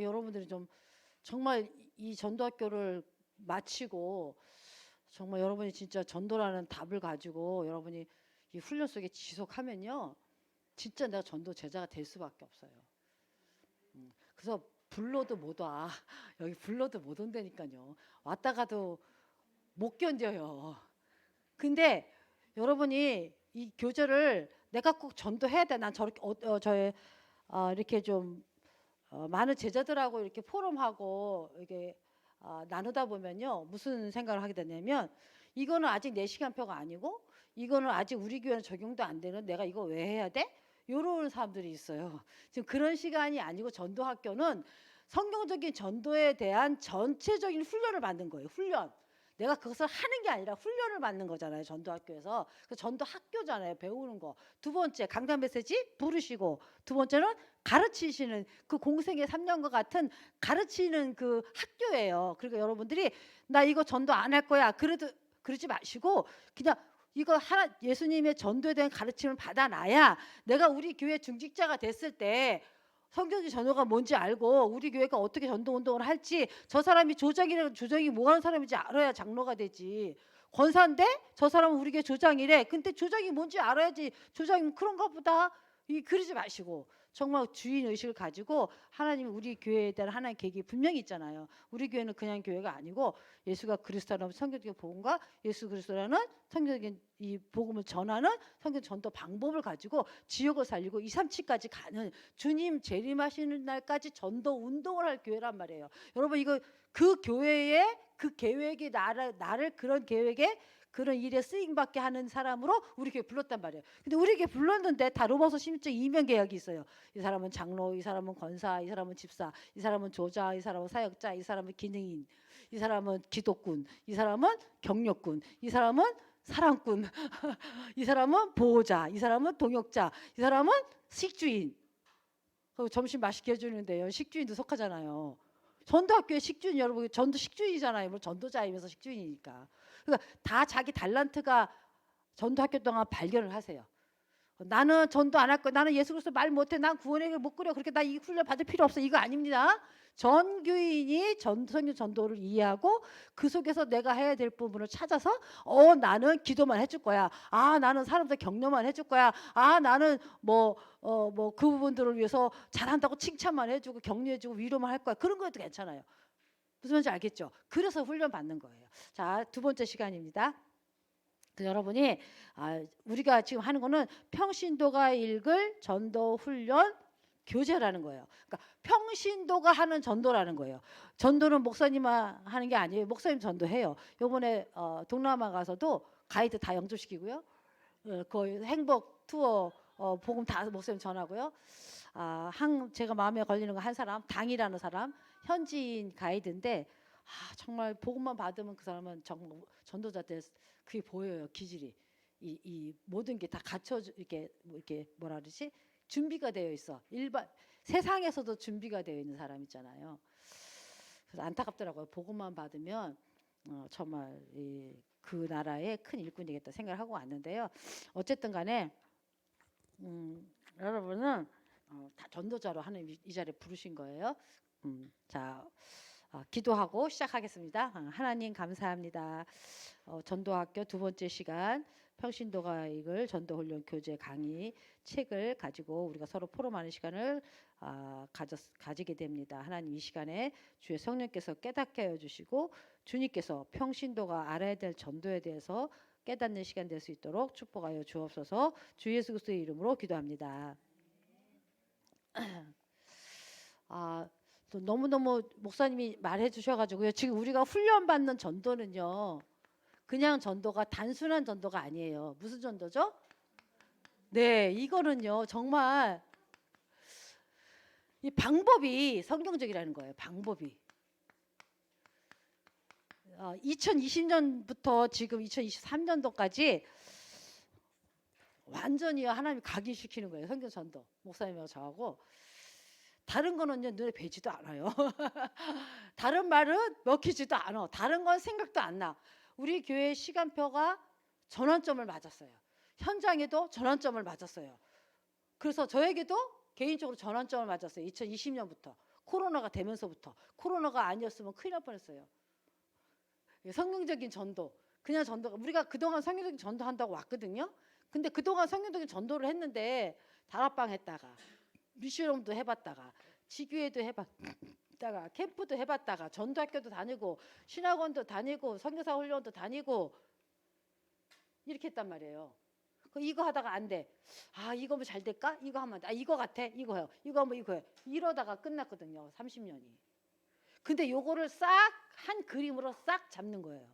여러분들이 좀 정말 이 전도학교를 마치고 정말 여러분이 진짜 전도라는 답을 가지고 여러분이 이 훈련 속에 지속하면요, 진짜 내가 전도 제자가 될 수밖에 없어요. 그래서 불러도 못 와. 여기 불러도 못 온다니까요. 왔다가도 못 견뎌요. 근데 여러분이 이 교제를 내가 꼭 전도해야 돼. 난 저렇게 저의 이렇게 좀 많은 제자들하고 이렇게 포럼하고 이렇게 나누다 보면요, 무슨 생각을 하게 되냐면, 이거는 아직 내 시간표가 아니고 이거는 아직 우리 교회는 적용도 안 되는, 내가 이거 왜 해야 돼? 요런 사람들이 있어요. 지금 그런 시간이 아니고, 전도학교는 성경적인 전도에 대한 전체적인 훈련을 받는 거예요. 훈련. 내가 그것을 하는 게 아니라 훈련을 받는 거잖아요. 전도학교에서. 그 전도학교잖아요. 배우는 거. 두 번째, 강단 메시지 부르시고, 두 번째는 가르치시는, 그 공생의 3년과 같은 가르치는 그 학교예요. 그러니까 여러분들이 나 이거 전도 안 할 거야, 그래도 그러지 마시고, 그냥 이거 하나, 예수님의 전도에 대한 가르침을 받아놔야 내가 우리 교회 중직자가 됐을 때 성경적 전도가 뭔지 알고 우리 교회가 어떻게 전도 운동을 할지, 저 사람이 조장이라는, 조장이 뭐 하는 사람인지 알아야 장로가 되지. 권사인데 저 사람은 우리 교회 조장이래. 근데 조장이 뭔지 알아야지. 조장이면 그런가 보다. 그러지 마시고 정말 주인 의식을 가지고, 하나님 우리 교회에 대한 하나의 계획이 분명히 있잖아요. 우리 교회는 그냥 교회가 아니고 예수가 그리스도라는 성경적인 복음과 예수 그리스도라는 성경적인 이 복음을 전하는 성경 전도 방법을 가지고 지역을 살리고 2, 3치까지 가는, 주님 재림하시는 날까지 전도 운동을 할 교회란 말이에요. 여러분, 이거 그 교회의 그 계획이 나를 그런 계획에, 그런 일에 쓰임받게 하는 사람으로 우리 교회 불렀단 말이에요. 근데 우리 교회 불렀는데 다 로마서 16장 이면 계약이 있어요. 이 사람은 장로, 이 사람은 권사, 이 사람은 집사, 이 사람은 조자, 이 사람은 사역자, 이 사람은 기능인, 이 사람은 기독군, 이 사람은 경력군, 이 사람은 사랑꾼, 이 사람은 보호자, 이 사람은 동역자, 이 사람은 식주인. 점심 맛있게 해주는데요, 식주인도 속하잖아요. 전도학교의 식주인, 여러분 전도 식주인이잖아요. 뭐 전도자이면서 식주인이니까. 그러니까 다 자기 달란트가 전도학교 동안 발견을 하세요. 나는 전도 안 할 거야. 나는 예수 그리스도 말 못해. 난 구원의 길을 못 그려. 그렇게 나 이 훈련 받을 필요 없어. 이거 아닙니다. 전 교인이 성경 전도를 이해하고 그 속에서 내가 해야 될 부분을 찾아서, 나는 기도만 해줄 거야. 나는 사람들 격려만 해줄 거야. 나는 그 부분들을 위해서 잘한다고 칭찬만 해주고 격려해주고 위로만 할 거야. 그런 것도 괜찮아요. 무슨 말인지 알겠죠? 그래서 훈련 받는 거예요. 자, 두 번째 시간입니다. 여러분이 우리가 지금 하는 거는 평신도가 읽을 전도 훈련 교재라는 거예요. 그러니까 평신도가 하는 전도라는 거예요. 전도는 목사님만 하는 게 아니에요. 목사님 전도해요. 요번에 동남아 가서도 가이드 다 영접시키고요. 그 행복 투어 복음 다 목사님 전하고요. 제가 마음에 걸리는 거 한 사람, 당이라는 사람, 현지인 가이드인데, 정말 복음만 받으면 그 사람은 정말 전도자 때 그게 보여요. 기질이. 이 모든 게 다 갖춰, 이렇게 뭐라 그러지? 준비가 되어 있어. 일반 세상에서도 준비가 되어 있는 사람 있잖아요. 그래서 안타깝더라고요. 복음만 받으면 정말 그 나라의 큰 일꾼이 되겠다 생각을 하고 왔는데요. 어쨌든 간에 여러분은 다 전도자로 하나님 이 자리에 부르신 거예요. 자, 기도하고 시작하겠습니다. 하나님 감사합니다. 전도학교 두 번째 시간, 평신도가 읽을 전도훈련 교재 강의 책을 가지고 우리가 서로 포럼하는 시간을 가지게 됩니다. 하나님, 이 시간에 주의 성령께서 깨닫게 하여 주시고 주님께서 평신도가 알아야 될 전도에 대해서 깨닫는 시간 될 수 있도록 축복하여 주옵소서. 주 예수 그리스도의 이름으로 기도합니다. 또 너무너무 목사님이 말해 주셔가지고요. 지금 우리가 훈련받는 전도는요, 그냥 전도가 단순한 전도가 아니에요. 무슨 전도죠? 네, 이거는요 정말 이 방법이 성경적이라는 거예요. 방법이 2020년부터 지금 2023년도까지 완전히 하나님이 각인시키는 거예요. 성경 전도. 목사님하고 저하고. 다른 거는요 눈에 뵈지도 않아요. 다른 말은 먹히지도 않아. 다른 건 생각도 안 나. 우리 교회 시간표가 전환점을 맞았어요. 현장에도 전환점을 맞았어요. 그래서 저에게도 개인적으로 전환점을 맞았어요. 2020년부터. 코로나가 되면서부터. 코로나가 아니었으면 큰일 날 뻔했어요. 성경적인 전도. 그냥 전도가 우리가 그동안 성경적인 전도 한다고 왔거든요. 근데 그동안 성경적인 전도를 했는데 다락방 했다가 미션홈도 해봤다가 지교회도 해봤다가 캠프도 해봤다가 전도학교도 다니고 신학원도 다니고 선교사 훈련도 다니고 이렇게 했단 말이에요. 이거 하다가 안 돼. 아 이거 뭐 잘 될까? 이거 하면 아 이거 같아. 이거요. 이거 뭐 이거요. 이러다가 끝났거든요. 30년이. 근데 요거를 싹 한 그림으로 싹 잡는 거예요.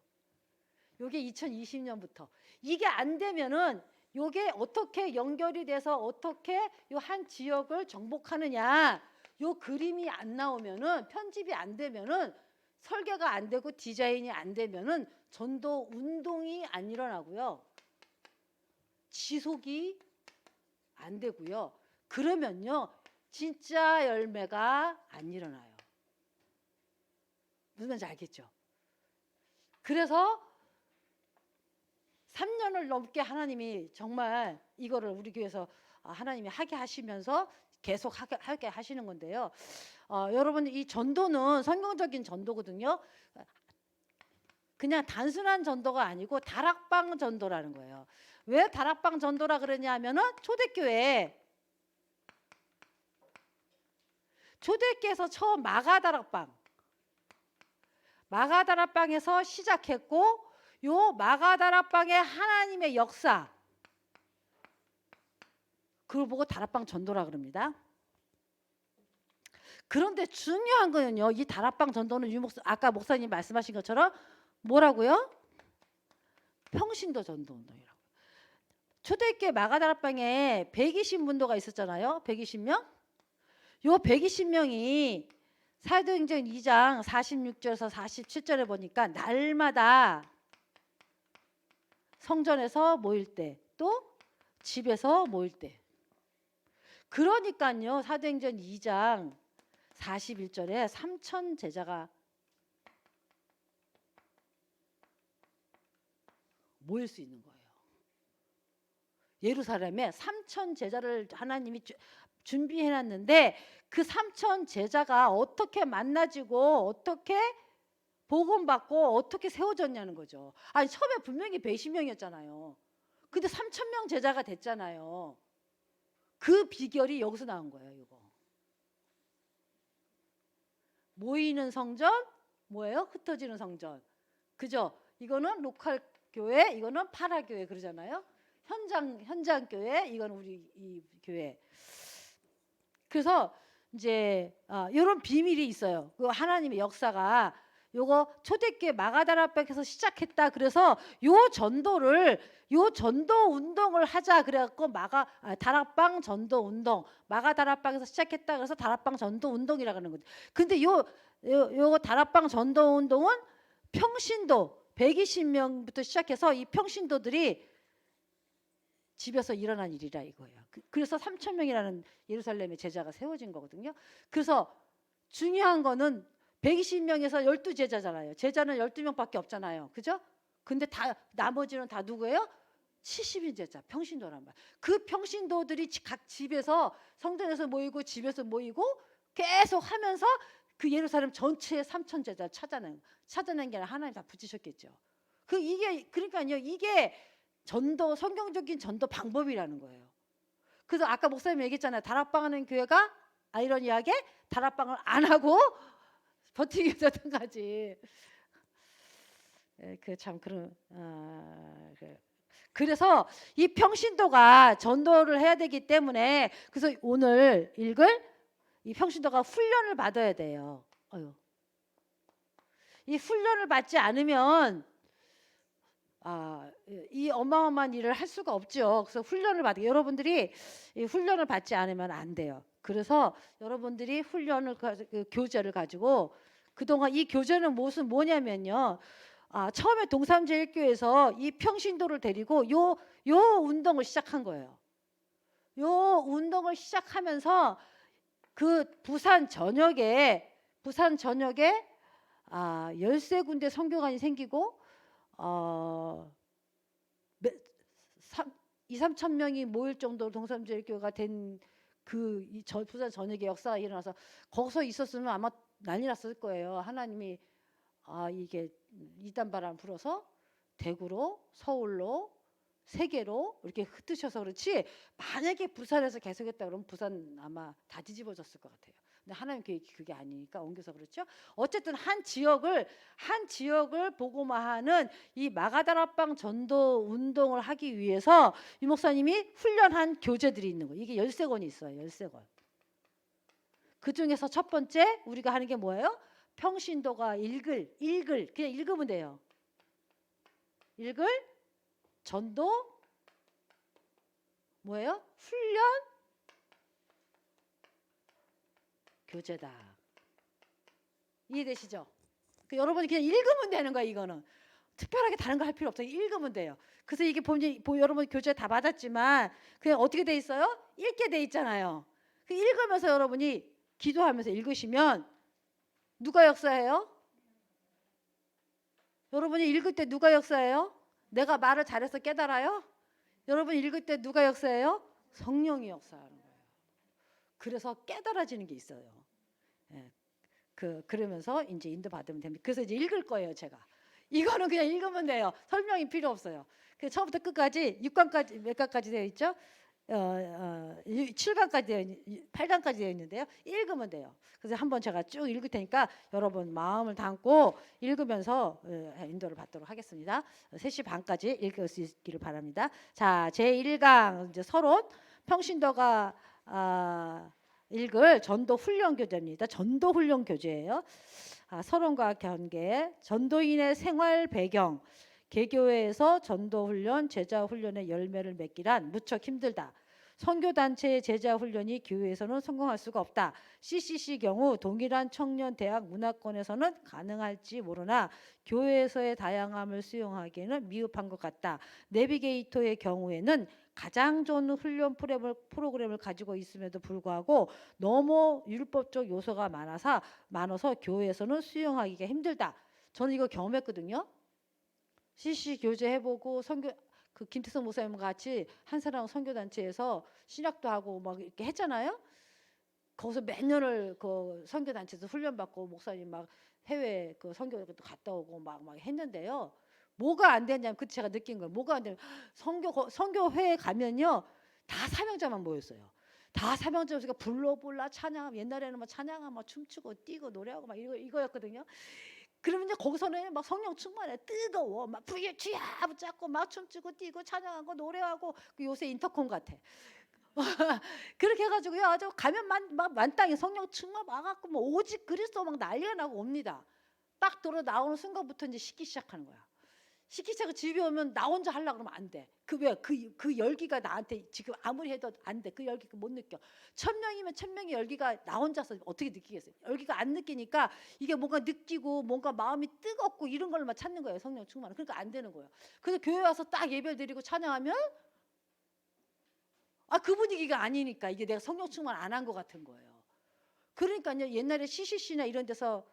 요게 2020년부터. 이게 안 되면은 요게 어떻게 연결이 돼서 어떻게 요 한 지역을 정복하느냐. 요 그림이 안 나오면은 편집이 안 되면은 설계가 안 되고 디자인이 안 되면은 전도 운동이 안 일어나고요. 지속이 안 되고요. 그러면요. 진짜 열매가 안 일어나요. 무슨 말인지 알겠죠? 그래서 3년을 넘게 하나님이 정말 이거를 우리 교회에서 하나님이 하게 하시면서 계속 하게 하시는 건데요. 여러분 이 전도는 성경적인 전도거든요. 그냥 단순한 전도가 아니고 다락방 전도라는 거예요. 왜 다락방 전도라 그러냐 하면은 초대교회에서 처음 마가다락방에서 시작했고 요 마가다락방의 하나님의 역사 그걸 보고 다락방 전도라 그럽니다. 그런데 중요한 거는요. 이 다락방 전도는 아까 목사님 말씀하신 것처럼 뭐라고요? 평신도 전도 운동이라고. 초대교회 마가다락방에 120문도가 있었잖아요. 120명. 요 120명이 사도행전 2장 46절에서 47절에 보니까 날마다 성전에서 모일 때 또 집에서 모일 때 그러니까요. 사도행전 2장 41절에 3천 제자가 모일 수 있는 거예요. 예루살렘에 3천 제자를 하나님이 준비해놨는데 그 3천 제자가 어떻게 만나지고 어떻게 복음받고 어떻게 세워졌냐는 거죠. 아니 처음에 분명히 120명이었잖아요. 근데 3,000명 제자가 됐잖아요. 그 비결이 여기서 나온 거예요. 이거 모이는 성전 뭐예요? 흩어지는 성전. 그죠? 이거는 로컬 교회, 이거는 파라 교회 그러잖아요. 현장 교회, 이건 우리 이 교회. 그래서 이제 이런 비밀이 있어요. 그 하나님의 역사가 요거 초대교회 마가다락방에서 시작했다. 그래서 요 전도 운동을 하자. 그래갖고 다락방 전도 운동, 마가다락방에서 시작했다. 그래서 다락방 전도 운동이라고 하는 거죠. 근데 요 다락방 전도 운동은 평신도 120명부터 시작해서 이 평신도들이 집에서 일어난 일이라 이거예요. 그래서 3,000명이라는 예루살렘의 제자가 세워진 거거든요. 그래서 중요한 거는 120명에서 12제자잖아요. 제자는 12명밖에 없잖아요. 그죠? 근데 나머지는 다 누구예요? 70인 제자, 평신도란 말. 그 평신도들이 각 집에서 성전에서 모이고 집에서 모이고 계속 하면서 그 예루살렘 전체의 3천 제자를 찾아낸 게 아니라 하나님 다 붙이셨겠죠. 그러니까요. 이게 전도 성경적인 전도 방법이라는 거예요. 그래서 아까 목사님 얘기했잖아요. 다락방하는 교회가 아이러니하게 다락방을 안 하고 버티게 되던 거지. 그래서 이 평신도가 전도를 해야 되기 때문에 그래서 오늘 읽을 이 평신도가 훈련을 받아야 돼요. 이 훈련을 받지 않으면 이 어마어마한 일을 할 수가 없죠. 그래서 여러분들이 이 훈련을 받지 않으면 안 돼요. 그래서 여러분들이 교재를 가지고 그동안 이 교재는 뭐냐면요. 처음에 동삼제일교회에서 이 평신도를 데리고 요 운동을 시작한 거예요. 요 운동을 시작하면서 그 부산 전역에 13군데 선교관이 생기고 2, 3천 명이 모일 정도로 동삼제일교회가 된 부산 전역의 역사가 일어나서 거기서 있었으면 아마 난리 났을 거예요. 하나님이 이게 이단 바람 불어서 대구로, 서울로, 세계로 이렇게 흩으셔서 그렇지, 만약에 부산에서 계속했다 그러면 부산 아마 다 뒤집어졌을 것 같아요. 근데 하나님 계획이 그게 아니니까 옮겨서 그렇죠. 어쨌든 한 지역을 복음화하는 이 마가다락방 전도 운동을 하기 위해서 유 목사님이 훈련한 교재들이 있는 거예요. 이게 13권이 있어요. 13권. 그 중에서 첫 번째 우리가 하는 게 뭐예요? 평신도가 읽을 그냥 읽으면 돼요. 읽을 전도 뭐예요? 훈련 교재다. 이해되시죠? 여러분이 그냥 읽으면 되는 거야. 이거는 특별하게 다른 거 할 필요 없어요. 읽으면 돼요. 그래서 이게 여러분 교재 다 받았지만 그냥 어떻게 돼 있어요? 읽게 돼 있잖아요. 읽으면서 여러분이 기도하면서 읽으시면 누가 역사해요? 여러분이 읽을 때 누가 역사해요? 내가 말을 잘해서 깨달아요? 여러분 읽을 때 누가 역사해요? 성령이 역사하는 거예요. 그래서 깨달아지는 게 있어요. 예. 그러면서 이제 인도 받으면 됩니다. 그래서 이제 읽을 거예요, 제가. 이거는 그냥 읽으면 돼요. 설명이 필요 없어요. 처음부터 끝까지 6강까지 몇 강까지 되어 있죠? 7강까지 8강까지 되어 있는데요. 읽으면 돼요. 그래서 한번 제가 쭉 읽을 테니까 여러분 마음을 담고 읽으면서 인도를 받도록 하겠습니다. 3시 반까지 읽을 수 있기를 바랍니다. 자, 제1강 이제 서론 평신도가 읽을 전도 훈련 교재입니다. 전도 훈련 교재예요. 서론과 경계, 전도인의 생활 배경, 개교회에서 전도 훈련, 제자 훈련의 열매를 맺기란 무척 힘들다. 선교단체의 제자 훈련이 교회에서는 성공할 수가 없다. CCC 경우 동일한 청년 대학 문화권에서는 가능할지 모르나 교회에서의 다양함을 수용하기에는 미흡한 것 같다. 내비게이터의 경우에는 가장 좋은 훈련 프로그램을 가지고 있음에도 불구하고 너무 율법적 요소가 많아서 교회에서는 수용하기가 힘들다. 저는 이거 경험했거든요. CC 교제 해보고 김태성 목사님 같이 한 사람 선교단체에서 신학도 하고 막 이렇게 했잖아요. 거기서 몇 년을 그 선교단체에서 훈련받고 목사님 막 해외 그 선교도 갔다 오고 막 했는데요. 뭐가 안 되냐면 제가 느낀 거예요. 뭐가 안 되냐면 선교회에 가면요 다 사명자만 모였어요. 다 사명자가 불러볼라 찬양, 옛날에는 막 찬양하고 막 춤추고 뛰고 노래하고 막 이거였거든요. 그러면 이제 거기서는 막 성령 충만해, 뜨거워, 막 부여 주야 붙잡고 막 춤추고 뛰고 찬양하고 노래하고 요새 인터콤 같아. 그렇게 해가지고요 아주 가면 만땅에 성령 충만 와갖고 뭐 오직 그리스도 막 난리가 나고 옵니다. 딱 돌아 나오는 순간부터 이제 식기 시작하는 거야. 식기 시작하고 집에 오면 나 혼자 하려고 그러면 안 돼. 그 열기가 나한테 지금 아무리 해도 안 돼. 그 열기 못 느껴. 1000명이면 1000명의 열기가 나 혼자서 어떻게 느끼겠어요? 열기가 안 느끼니까 이게 뭔가 느끼고 뭔가 마음이 뜨겁고 이런 걸만 찾는 거예요. 성령 충만. 그러니까 안 되는 거예요. 그래서 교회 와서 딱 예배 드리고 찬양하면 그 분위기가 아니니까 이게 내가 성령 충만 안 한 것 같은 거예요. 그러니까요 옛날에 CCC나 이런 데서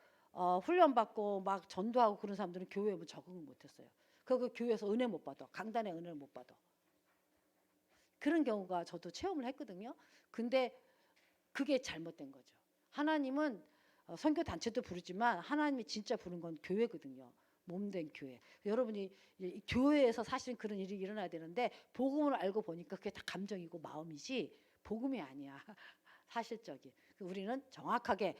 훈련받고 막 전도하고 그런 사람들은 교회에 뭐 적응을 못했어요. 그 교회에서 은혜 못 받아. 강단의 은혜를 못 받아. 그런 경우가 저도 체험을 했거든요. 근데 그게 잘못된 거죠. 하나님은 선교단체도 부르지만 하나님이 진짜 부른 건 교회거든요. 몸된 교회. 여러분이 교회에서 사실은 그런 일이 일어나야 되는데 복음을 알고 보니까 그게 다 감정이고 마음이지 복음이 아니야. 사실적인. 우리는 정확하게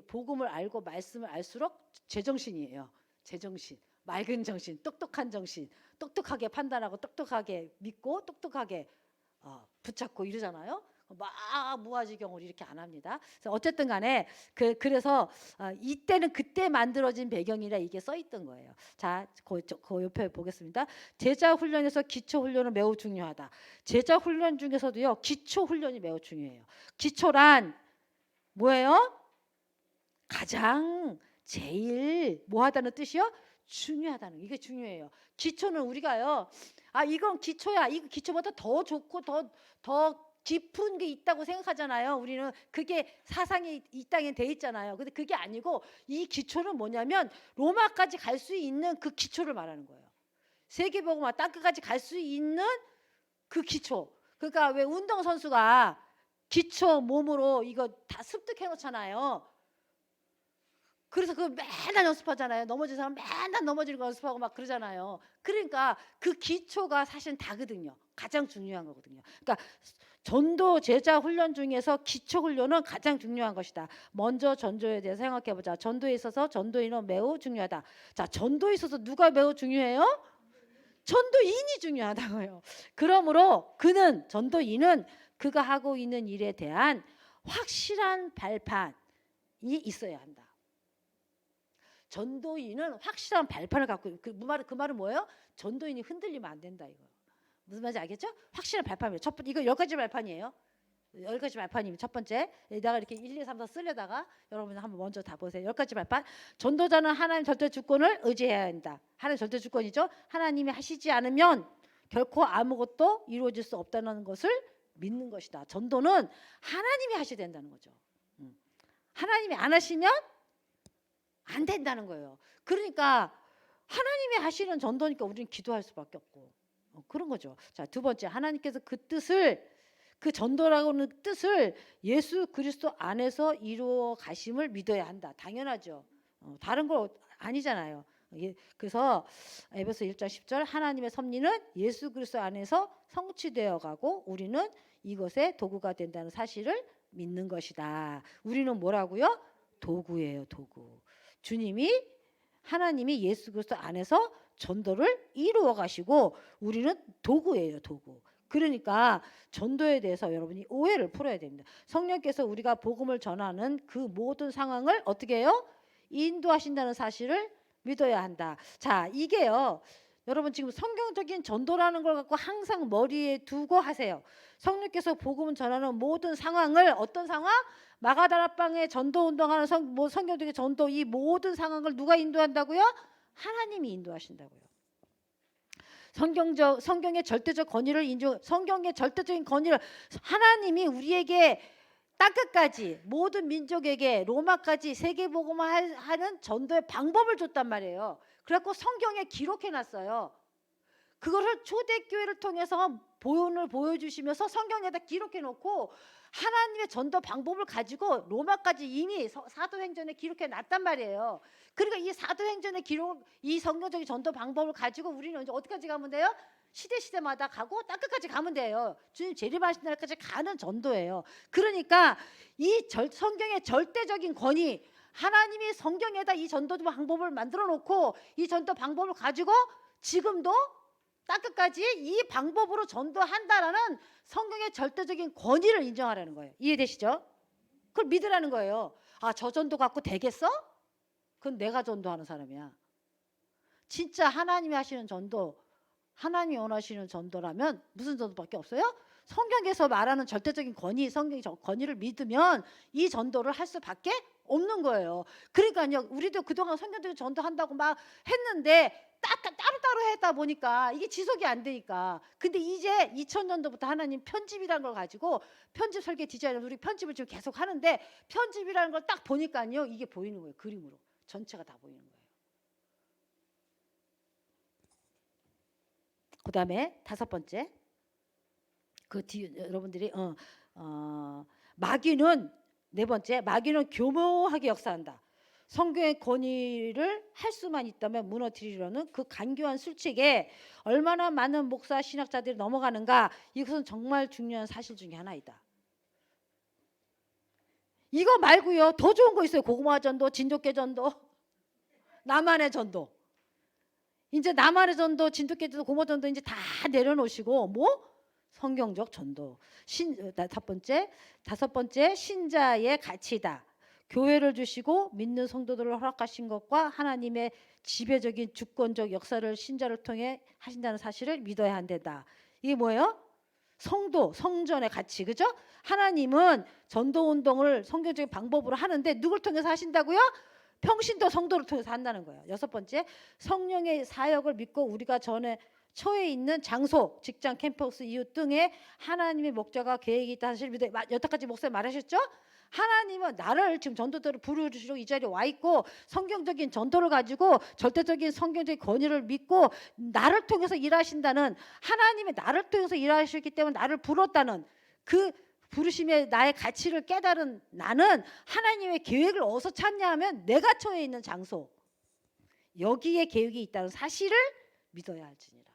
복음을 알고 말씀을 알수록 제정신이에요. 제정신. 맑은 정신, 똑똑한 정신, 똑똑하게 판단하고 똑똑하게 믿고 똑똑하게 붙잡고 이러잖아요. 막 무아지경을 이렇게 안 합니다. 그래서 어쨌든 간에 그래서 이때는 그때 만들어진 배경이라 이게 써 있던 거예요. 자, 그 옆에 보겠습니다. 제자 훈련에서 기초 훈련은 매우 중요하다. 제자 훈련 중에서도요 기초 훈련이 매우 중요해요. 기초란 뭐예요? 가장 제일 뭐하다는 뜻이요? 중요하다는 이게 중요해요. 기초는 우리가요. 이건 기초야. 이거 기초보다 더 좋고 더 깊은 게 있다고 생각하잖아요. 우리는 그게 사상이 이 땅에 돼 있잖아요. 근데 그게 아니고 이 기초는 뭐냐면 로마까지 갈 수 있는 그 기초를 말하는 거예요. 세계복음화 땅끝까지 갈 수 있는 그 기초. 그러니까 왜 운동선수가 기초 몸으로 이거 다 습득해 놓잖아요. 그래서 그걸 맨날 연습하잖아요. 넘어진 사람 맨날 넘어지는 거 연습하고 막 그러잖아요. 그러니까 그 기초가 사실은 다거든요. 가장 중요한 거거든요. 그러니까 전도 제자 훈련 중에서 기초 훈련은 가장 중요한 것이다. 먼저 전도에 대해서 생각해 보자. 전도에 있어서 전도인은 매우 중요하다. 자, 전도에 있어서 누가 매우 중요해요? 전도인이 중요하다고요. 그러므로 전도인은 그가 하고 있는 일에 대한 확실한 발판이 있어야 한다. 전도인은 확실한 발판을 갖고 그 말은 뭐예요? 전도인이 흔들리면 안 된다 이거. 무슨 말인지 알겠죠? 확실한 발판이에요. 이거 10가지 발판이에요. 10가지 발판이면 첫 번째. 내가 이렇게 1, 2, 3, 4 쓰려다가 여러분 한번 먼저 다 보세요. 10가지 발판. 전도자는 하나님 절대 주권을 의지해야 한다. 하나님 절대 주권이죠. 하나님이 하시지 않으면 결코 아무것도 이루어질 수 없다는 것을 믿는 것이다. 전도는 하나님이 하셔야 된다는 거죠. 하나님이 안 하시면 안 된다는 거예요. 그러니까 하나님이 하시는 전도니까 우리는 기도할 수밖에 없고 그런 거죠. 자, 두 번째, 하나님께서 그 전도라고 하는 뜻을 예수 그리스도 안에서 이루어 가심을 믿어야 한다. 당연하죠. 다른 거 아니잖아요. 그래서 에베소 1장 10절 하나님의 섭리는 예수 그리스도 안에서 성취되어 가고 우리는 이것의 도구가 된다는 사실을 믿는 것이다. 우리는 뭐라고요? 도구예요, 도구. 하나님이 예수 그리스도 안에서 전도를 이루어 가시고 우리는 도구예요, 도구. 그러니까 전도에 대해서 여러분이 오해를 풀어야 됩니다. 성령께서 우리가 복음을 전하는 그 모든 상황을 어떻게 해요? 인도하신다는 사실을 믿어야 한다. 자, 이게요. 여러분 지금 성경적인 전도라는 걸 갖고 항상 머리에 두고 하세요. 성령께서 복음을 전하는 모든 상황을 어떤 상황? 마가다락방에 전도 운동하는 성경적인 전도 이 모든 상황을 누가 인도한다고요? 하나님이 인도하신다고요. 성경의 절대적 권위를 성경의 절대적인 권위를 하나님이 우리에게 땅끝까지 모든 민족에게 로마까지 세계복음을 하는 전도의 방법을 줬단 말이에요. 그래갖고 성경에 기록해놨어요. 그거를 초대교회를 통해서 보온을 보여주시면서 성경에다 기록해놓고 하나님의 전도 방법을 가지고 로마까지 이미 사도행전에 기록해놨단 말이에요. 그러니까 이 사도행전의 이 성경적인 전도 방법을 가지고 우리는 이제 어디까지 가면 돼요? 시대마다 가고 땅끝까지 가면 돼요. 주님 재림하신 날까지 가는 전도예요. 그러니까 성경의 절대적인 권위, 하나님이 성경에다 이 전도 방법을 만들어 놓고 이 전도 방법을 가지고 지금도 땅끝까지 이 방법으로 전도한다라는 성경의 절대적인 권위를 인정하라는 거예요. 이해되시죠? 그걸 믿으라는 거예요. 아, 저 전도 갖고 되겠어? 그건 내가 전도하는 사람이야. 진짜 하나님이 하시는 전도, 하나님이 원하시는 전도라면 무슨 전도밖에 없어요? 성경에서 말하는 절대적인 권위, 성경의 권위를 믿으면 이 전도를 할 수밖에 없는 거예요. 그러니까요, 우리도 그동안 성경적인 전도한다고 막 했는데 따로따로 했다 보니까 이게 지속이 안 되니까. 근데 이제 2000년도부터 하나님 편집이라는 걸 가지고 편집 설계 디자인을 우리 편집을 지금 계속 하는데 편집이라는 걸 딱 보니까요, 이게 보이는 거예요. 그림으로 전체가 다 보이는 거예요. 그 다음에 5번째, 여러분들이 마귀는 4번째, 마귀는 교묘하게 역사한다. 성경의 권위를 할 수만 있다면 무너뜨리려는 그 간교한 술책에 얼마나 많은 목사 신학자들이 넘어가는가. 이것은 정말 중요한 사실 중에 하나이다. 이거 말고요 더 좋은 거 있어요. 고구마 전도, 진돗개 전도, 나만의 전도. 이제 나만의 전도, 진돗개 전도, 고구마 전도 이제 다 내려놓으시고 성경적 전도. 5번째 신자의 가치다. 교회를 주시고 믿는 성도들을 허락하신 것과 하나님의 지배적인 주권적 역사를 신자를 통해 하신다는 사실을 믿어야 한다. 이게 뭐예요? 성전의 가치, 그죠? 하나님은 전도운동을 성경적인 방법으로 하는데 누굴 통해서 하신다고요? 평신도 성도를 통해서 한다는 거예요. 6번째, 성령의 사역을 믿고 우리가 처해 있는 장소, 직장, 캠퍼스, 이웃 등의 하나님의 목적과 계획이 있다는 사실을 믿어요. 여태까지 목사님 말하셨죠? 하나님은 나를 지금 전도들을 부르시려고 이 자리에 와 있고 성경적인 전도를 가지고 절대적인 성경적인 권위를 믿고 나를 통해서 일하신다는, 하나님이 나를 통해서 일하셨기 때문에 나를 불렀다는 그 부르심의 나의 가치를 깨달은 나는 하나님의 계획을 어디서 찾냐 하면 내가 처해 있는 장소, 여기에 계획이 있다는 사실을 믿어야 할지니라.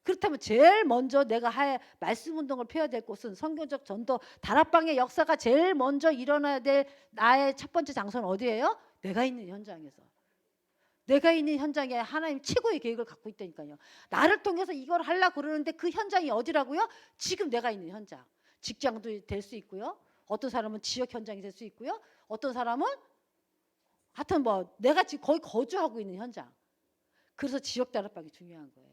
그렇다면 제일 먼저 내가 말씀 운동을 펴야 될 곳은 성경적 전도 다락방의 역사가 제일 먼저 일어나야 될 나의 첫 번째 장소는 어디예요? 내가 있는 현장에서. 내가 있는 현장에 하나님 최고의 계획을 갖고 있다니까요. 나를 통해서 이걸 하려고 그러는데 그 현장이 어디라고요? 지금 내가 있는 현장. 직장도 될 수 있고요. 어떤 사람은 지역 현장이 될 수 있고요. 어떤 사람은 하여튼 뭐 내가 지금 거의 거주하고 있는 현장. 그래서 지역 다락방이 중요한 거예요.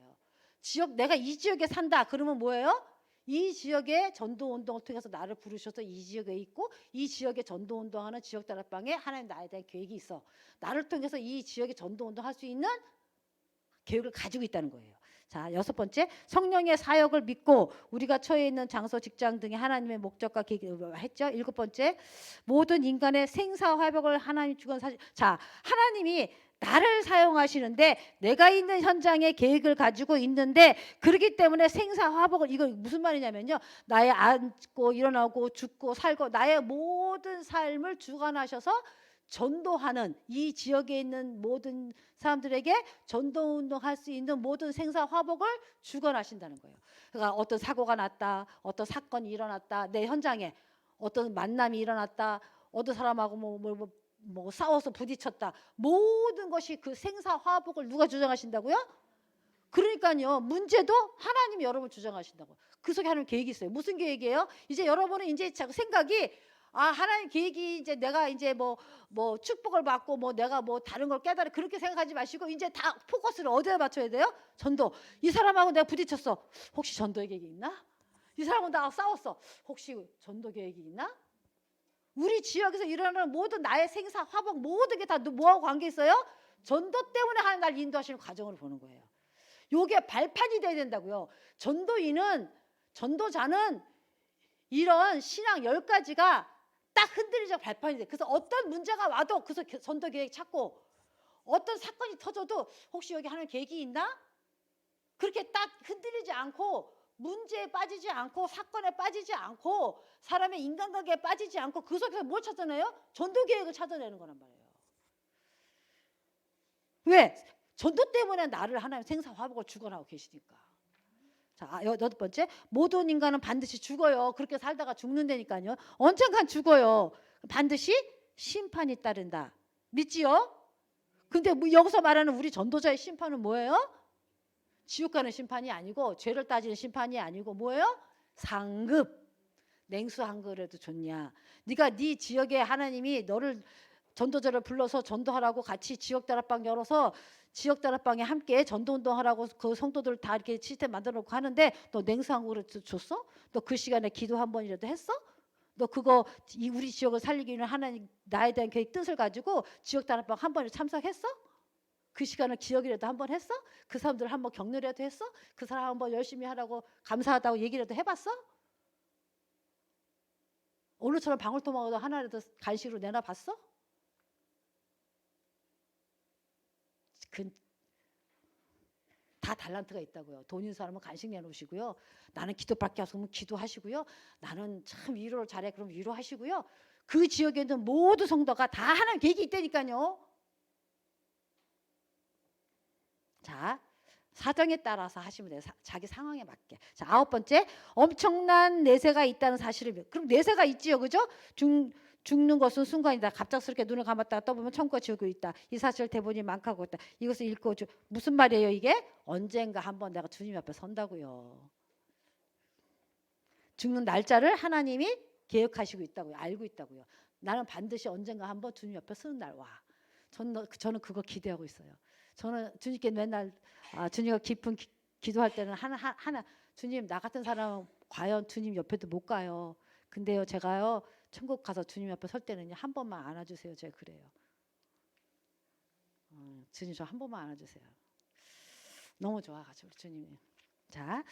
내가 이 지역에 산다 그러면 뭐예요? 이 지역의 전도 운동을 통해서 나를 부르셔서 이 지역에 있고 이 지역의 전도 운동하는 지역 다락방에 하나님 나에 대한 계획이 있어. 나를 통해서 이 지역의 전도 운동할 수 있는 계획을 가지고 있다는 거예요. 자, 6번째, 성령의 사역을 믿고 우리가 처해 있는 장소, 직장 등의 하나님의 목적과 계획을 했죠. 7번째, 모든 인간의 생사화복을 하나님 주건 사실. 자, 하나님이 나를 사용하시는데 내가 있는 현장에 계획을 가지고 있는데 그렇기 때문에 생사화복을, 이거 무슨 말이냐면요, 나의 앉고 일어나고 죽고 살고 나의 모든 삶을 주관하셔서 전도하는, 이 지역에 있는 모든 사람들에게 전도 운동할 수 있는 모든 생사화복을 주관하신다는 거예요. 그러니까 어떤 사고가 났다, 어떤 사건이 일어났다, 내 현장에 어떤 만남이 일어났다, 어떤 사람하고 뭐 싸워서 부딪혔다, 모든 것이 그 생사화복을 누가 주장하신다고요? 그러니까요, 문제도 하나님이 여러분 주장하신다고. 그 속에 하나님 계획이 있어요. 무슨 계획이에요? 이제 여러분은 이제 생각이, 하나님 계획이 이제 내가 이제 뭐 축복을 받고 뭐 내가 뭐 다른 걸 깨달아, 그렇게 생각하지 마시고 이제 다 포커스를 어디에 맞춰야 돼요? 전도. 이 사람하고 내가 부딪혔어. 혹시 전도 계획이 있나? 이 사람하고 나하고 싸웠어. 혹시 전도 계획이 있나? 우리 지역에서 일어나는 모든 나의 생사, 화복 모든 게 다 뭐하고 관계 있어요? 전도 때문에 하나님 날 인도하시는 과정을 보는 거예요. 요게 발판이 돼야 된다고요. 전도자는 이런 신앙 10가지가 딱 흔들리자 발판이 돼. 그래서 어떤 문제가 와도 그래서 전도 계획 찾고, 어떤 사건이 터져도 혹시 여기 하나님 계획이 있나? 그렇게 딱 흔들리지 않고, 문제에 빠지지 않고, 사건에 빠지지 않고, 사람의 인간관계에 빠지지 않고, 그 속에서 뭘 찾아내요? 전도 계획을 찾아내는 거란 말이에요. 왜? 전도 때문에 나를 하나님 생사화복을 주관하고 계시니까. 자, 8번째, 모든 인간은 반드시 죽어요. 그렇게 살다가 죽는다니까요. 언젠간 죽어요. 반드시 심판이 따른다. 믿지요? 근데 여기서 말하는 우리 전도자의 심판은 뭐예요? 지옥 가는 심판이 아니고, 죄를 따지는 심판이 아니고, 뭐예요? 상급. 냉수 한 그릇도 좋냐? 네가 네 지역에 하나님이 너를, 전도자를 불러서 전도하라고 같이 지역 다락방 열어서 지역 다락방에 함께 전도 운동하라고 그 성도들 다 이렇게 시스템 만들어 놓고 하는데, 너 냉수 한 그릇 줬어? 너 그 시간에 기도 한 번이라도 했어? 너 그거 우리 지역을 살리기 위해 하나님 나에 대한 계획 뜻을 가지고 지역 다락방 한 번에 참석했어? 그 시간을 기억이라도 한 번 했어? 그 사람들 한번 격려라도 했어? 그 사람 한번 열심히 하라고 감사하다고 얘기라도 해봤어? 오늘처럼 방울토마토 하나라도 간식으로 내놔봤어? 다 달란트가 있다고요. 돈 있는 사람은 간식 내놓으시고요. 나는 기도밖에 없으면 기도하시고요. 나는 참 위로를 잘해, 그럼 위로하시고요. 그 지역에 있는 모든 성도가 다 하나님 계획이 있다니까요. 자, 사정에 따라서 하시면 돼요. 자기 상황에 맞게. 자, 9번째, 엄청난 내세가 있다는 사실을. 그럼 내세가 있지요, 그죠? 죽는 것은 순간이다. 갑작스럽게 눈을 감았다가 떠보면 천국과 지옥이 있다. 이 사실을 대본이 많고 있다. 이것을 읽고 무슨 말이에요 이게? 언젠가 한번 내가 주님 앞에 선다고요. 죽는 날짜를 하나님이 계획하시고 있다고요. 알고 있다고요. 나는 반드시 언젠가 한번 주님 앞에 서는 날 와. 저는 그거 기대하고 있어요. 저는 주님께 맨날 주님과 깊은 기도할 때는 하나 주님, 나 같은 사람은 과연 주님 옆에도 못 가요. 근데요, 제가요 천국 가서 주님 옆에 설 때는요 한 번만 안아주세요. 제가 그래요. 주님 저 한 번만 안아주세요. 너무 좋아가지고 주님이. 자,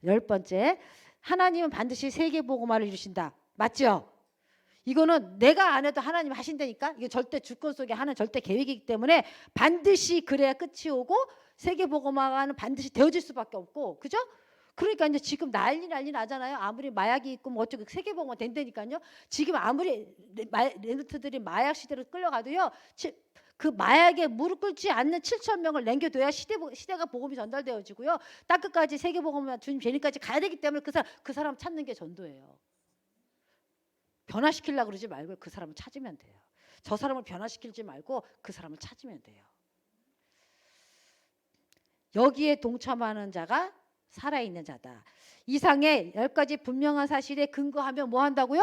10번째, 하나님은 반드시 세계복음화를 이루신다. 맞죠? 이거는 내가 안 해도 하나님 하신다니까. 이게 절대 주권 속에 하는 절대 계획이기 때문에 반드시 그래야 끝이 오고 세계복음화는 반드시 되어질 수밖에 없고, 그죠? 그러니까 이제 지금 난리 나잖아요. 아무리 마약이 있고 뭐 어쩌고 세계보고만 된다니까요. 지금 아무리 렘넌트들이 마약 시대로 끌려가도요. 그 마약에 무릎 꿇지 않는 7천 명을 남겨둬야 시대가 복음이 전달되어지고요. 땅끝까지 세계복음만 주님 재림까지 가야 되기 때문에 그 사람 찾는 게 전도예요. 변화시키려고 그러지 말고 그 사람을 찾으면 돼요. 저 사람을 변화시키지 말고 그 사람을 찾으면 돼요. 여기에 동참하는 자가 살아있는 자다. 이상의 10가지 분명한 사실에 근거하면 뭐 한다고요?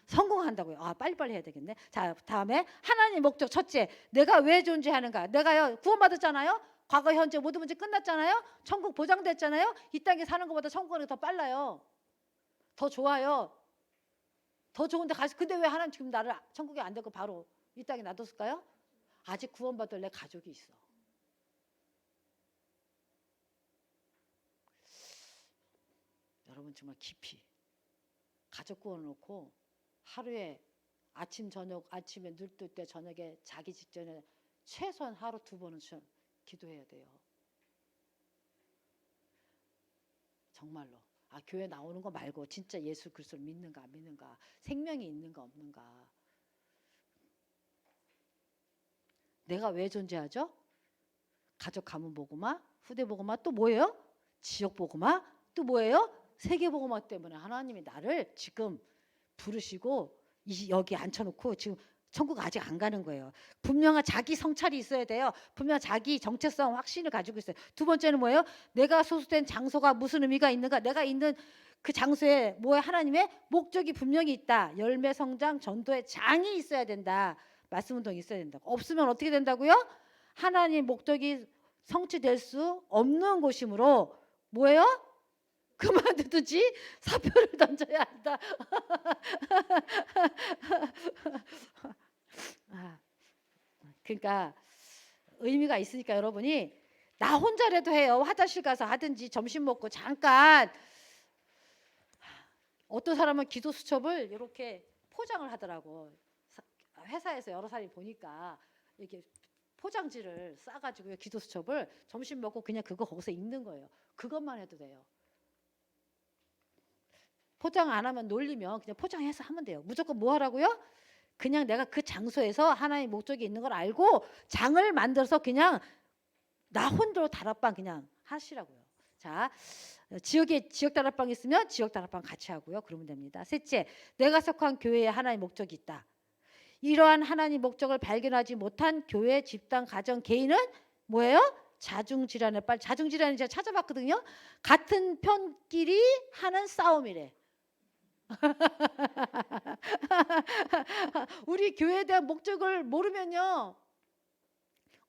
성공한다고요. 아, 빨리빨리 해야 되겠네. 자, 다음에 하나님 목적. 첫째, 내가 왜 존재하는가? 내가요 구원받았잖아요. 과거, 현재 모든 문제 끝났잖아요. 천국 보장됐잖아요. 이 땅에 사는 것보다 천국은 더 빨라요. 더 좋아요. 더 좋은데 가서 근데 왜 하나님 지금 나를 천국에 안 데리고 바로 이 땅에 놔뒀을까요? 아직 구원받을 내 가족이 있어. 여러분 정말 깊이 가족 구원을 놓고 하루에 아침 저녁 아침에 눈 뜰 때 저녁에 자기 직전에 최소한 하루 2번은 기도해야 돼요. 정말로. 아, 교회 나오는 거 말고 진짜 예수 그리스도를 믿는가 안 믿는가, 생명이 있는가 없는가. 내가 왜 존재하죠? 가족 가문 복음화, 후대 복음화, 또 뭐예요? 지역 복음화, 또 뭐예요? 세계 복음화 때문에 하나님이 나를 지금 부르시고 여기 앉혀놓고 지금 천국 아직 안 가는 거예요. 분명한 자기 성찰이 있어야 돼요. 분명한 자기 정체성 확신을 가지고 있어요. 두 번째는 뭐예요? 내가 소속된 장소가 무슨 의미가 있는가? 내가 있는 그 장소에 뭐에 하나님의 목적이 분명히 있다. 열매 성장 전도의 장이 있어야 된다. 말씀 운동이 있어야 된다. 없으면 어떻게 된다고요? 하나님 목적이 성취될 수 없는 곳이므로 뭐예요? 그만두든지 사표를 던져야 한다. 그러니까 의미가 있으니까 여러분이 나 혼자라도 해요. 화장실 가서 하든지 점심 먹고 잠깐. 어떤 사람은 기도 수첩을 이렇게 포장을 하더라고. 회사에서 여러 사람이 보니까 이렇게 포장지를 싸가지고 기도 수첩을 점심 먹고 그냥 그거 거기서 읽는 거예요. 그것만 해도 돼요. 포장 안 하면 놀리면 그냥 포장해서 하면 돼요. 무조건 뭐 하라고요? 그냥 내가 그 장소에서 하나의 목적이 있는 걸 알고 장을 만들어서 그냥 나 혼자로 다락방 그냥 하시라고요. 자, 지역에 지역 다락방 있으면 지역 다락방 같이 하고요. 그러면 됩니다. 셋째, 내가 속한 교회에 하나의 목적이 있다. 이러한 하나님 목적을 발견하지 못한 교회, 집단, 가정, 개인은 뭐예요? 자중질환에 자중질환을 제가 찾아봤거든요. 같은 편끼리 하는 싸움이래. 우리 교회에 대한 목적을 모르면요.